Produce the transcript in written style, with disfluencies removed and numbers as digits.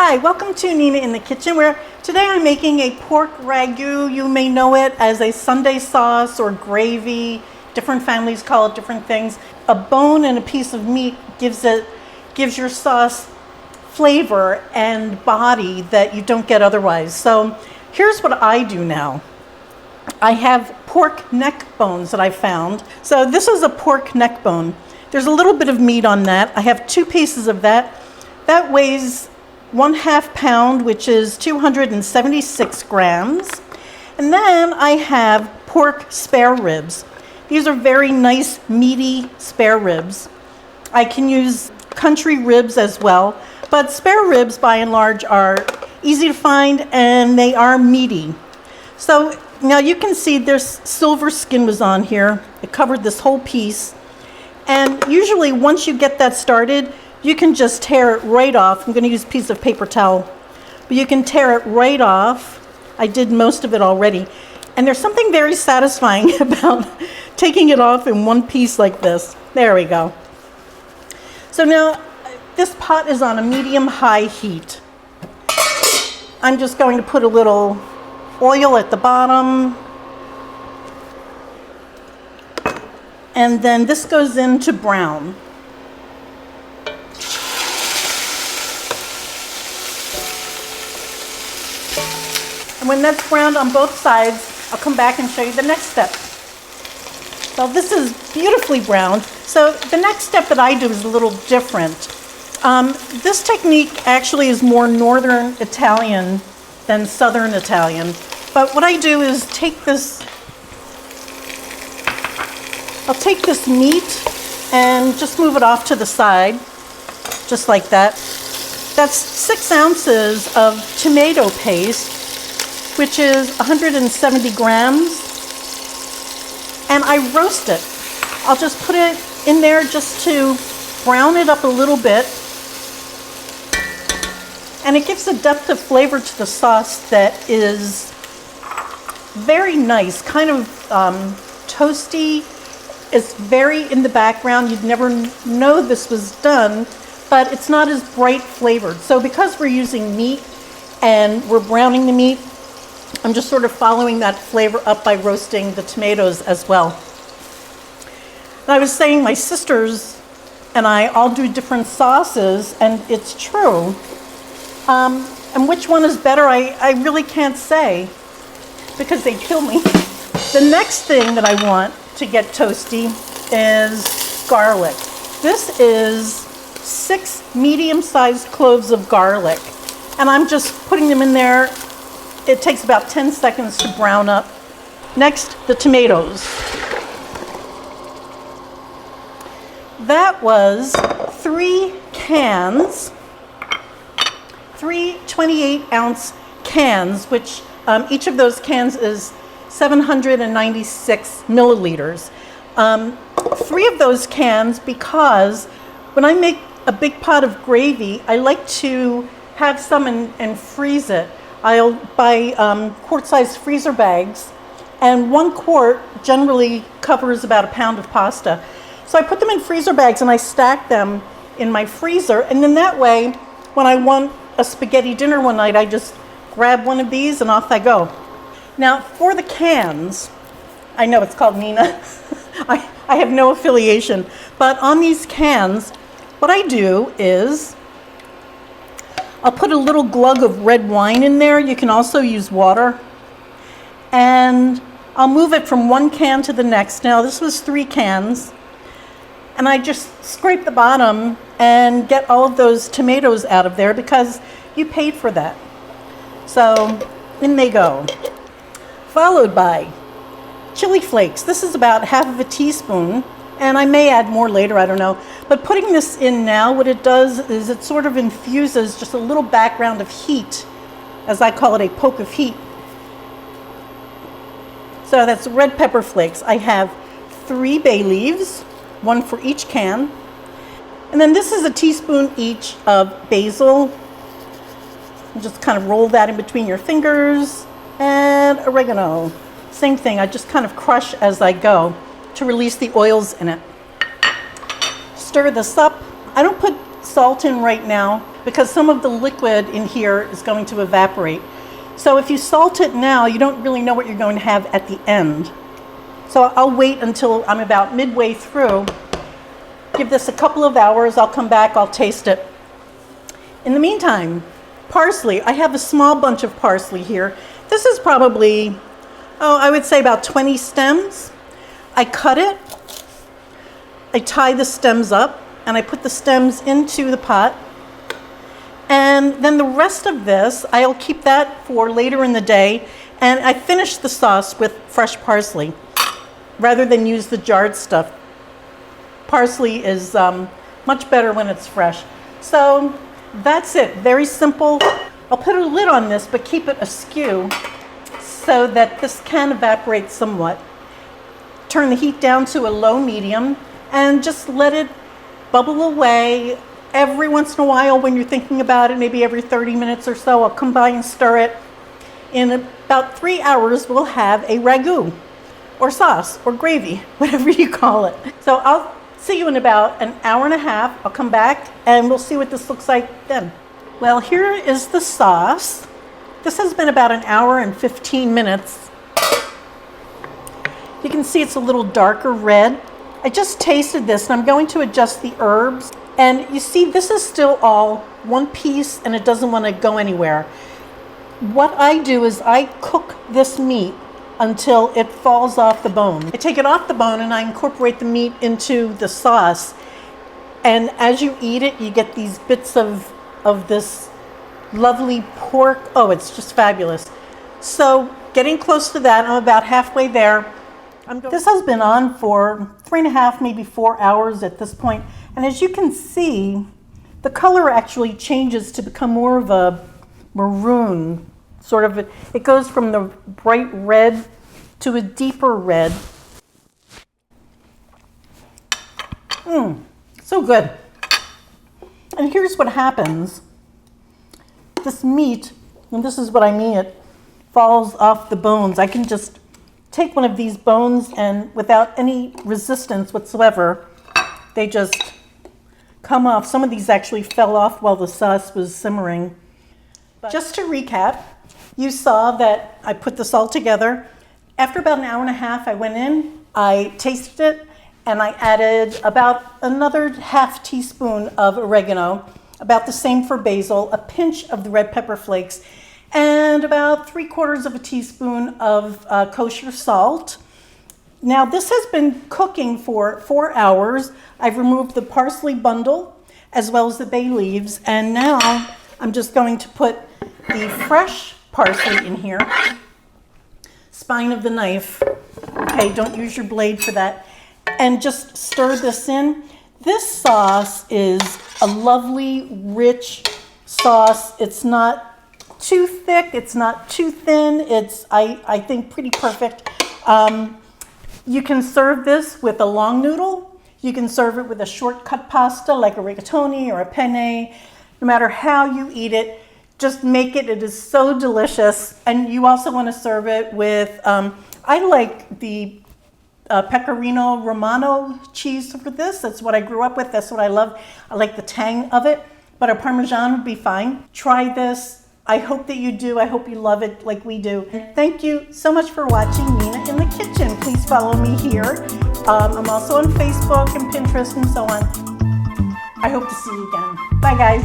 Hi, welcome to Nina in the Kitchen, where today I'm making a pork ragu. You may know it as a Sunday sauce or gravy. Different families call it different things. A bone and a piece of meat gives your sauce flavor and body that you don't get otherwise. So here's what I do now. I have pork neck bones that I found. So this is a pork neck bone. There's a little bit of meat on that. I have 2 pieces of that. That weighs 1/2 pound, which is 276 grams. And then I have pork spare ribs. These are very nice, meaty spare ribs. I can use country ribs as well, but spare ribs by and large are easy to find and they are meaty. So now you can see there's silver skin was on here. It covered this whole piece. And usually once you get that started, you can just tear it right off. I'm going to use a piece of paper towel, but you can tear it right off. I did most of it already. And there's something very satisfying about taking it off in one piece like this. There we go. So now this pot is on a medium-high heat. I'm just going to put a little oil at the bottom. And then this goes into brown. And when that's browned on both sides, I'll come back and show you the next step. So this is beautifully browned. So the next step that I do is a little different. This technique actually is more northern Italian than southern Italian. But what I do is I'll take this meat and just move it off to the side, just like that. That's 6 ounces of tomato paste, which is 170 grams, and I roast it. I'll just put it in there just to brown it up a little bit, and it gives a depth of flavor to the sauce that is very nice, kind of toasty. It's very in the background. You'd never know this was done, but it's not as bright flavored. So because we're using meat and we're browning the meat, I'm just sort of following that flavor up by roasting the tomatoes as well. And I was saying my sisters and I all do different sauces, and it's true. And which one is better, I really can't say because they kill me. The next thing that I want to get toasty is garlic. This is 6 medium-sized cloves of garlic, and I'm just putting them in there. It takes about 10 seconds to brown up. Next, the tomatoes. That was 3 cans, 3 28-ounce cans, which each of those cans is 796 milliliters. 3 of those cans, because when I make a big pot of gravy, I like to have some and freeze it. I'll buy quart-sized freezer bags, and 1 quart generally covers about 1 pound of pasta. So I put them in freezer bags and I stack them in my freezer, and then that way, when I want a spaghetti dinner one night, I just grab one of these and off I go. Now for the cans, I know it's called Nina. I have no affiliation, but on these cans, what I do is I'll put a little glug of red wine in there. You can also use water. And I'll move it from one can to the next. Now this was 3 cans. And I just scrape the bottom and get all of those tomatoes out of there because you paid for that. So in they go. Followed by chili flakes. This is about 1/2 teaspoon. And I may add more later, I don't know. But putting this in now, what it does is it sort of infuses just a little background of heat, as I call it, a poke of heat. So that's red pepper flakes. I have 3 bay leaves, 1 for each can. And then this is a teaspoon each of basil. You just kind of roll that in between your fingers. And oregano. Same thing, I just kind of crush as I go to release the oils in it. Stir this up. I don't put salt in right now because some of the liquid in here is going to evaporate. So if you salt it now, you don't really know what you're going to have at the end. So I'll wait until I'm about midway through. Give this a couple of hours, I'll come back, I'll taste it. In the meantime, parsley. I have a small bunch of parsley here. This is probably, I would say about 20 stems. I cut it, I tie the stems up, and I put the stems into the pot. And then the rest of this, I'll keep that for later in the day. And I finish the sauce with fresh parsley rather than use the jarred stuff. Parsley is much better when it's fresh. So that's it, very simple. I'll put a lid on this, but keep it askew so that this can evaporate somewhat. Turn the heat down to a low medium and just let it bubble away. Every once in a while when you're thinking about it, maybe every 30 minutes or so, I'll come by and stir it. In about 3 hours, we'll have a ragu or sauce or gravy, whatever you call it. So I'll see you in about an hour and a half. I'll come back and we'll see what this looks like then. Well, here is the sauce. This has been about an hour and 15 minutes. You can see it's a little darker red. I just tasted this and I'm going to adjust the herbs. And you see, this is still all one piece and it doesn't want to go anywhere. What I do is I cook this meat until it falls off the bone. I take it off the bone and I incorporate the meat into the sauce. And as you eat it, you get these bits of this lovely pork. Oh, it's just fabulous. So getting close to that, I'm about halfway there. This has been on for 3.5, maybe 4 hours at this point. And as you can see, the color actually changes to become more of a maroon, sort of. It goes from the bright red to a deeper red. So good. And here's what happens. This meat, and this is what I mean, it falls off the bones. I can just take one of these bones and without any resistance whatsoever, they just come off. Some of these actually fell off while the sauce was simmering. But just to recap, you saw that I put this all together. After about an hour and a half, I went in, I tasted it, and I added about another half teaspoon of oregano, about the same for basil, a pinch of the red pepper flakes, and about 3/4 of a teaspoon of kosher salt. Now this has been cooking for 4 hours. I've removed the parsley bundle as well as the bay leaves, and now I'm just going to put the fresh parsley in here. Spine of the knife. Okay, don't use your blade for that. And just stir this in. This sauce is a lovely, rich sauce. It's not too thick, it's not too thin. It's, I think, pretty perfect. You can serve this with a long noodle. You can serve it with a shortcut pasta like a rigatoni or a penne. No matter how you eat it, just make it. It is so delicious. And you also want to serve it with, I like the pecorino romano cheese for this. That's what I grew up with. That's what I love. I like the tang of it, but a Parmesan would be fine. Try this. I hope that you do. I hope you love it like we do. And thank you so much for watching Nina in the Kitchen. Please follow me here. I'm also on Facebook and Pinterest and so on. I hope to see you again. Bye, guys.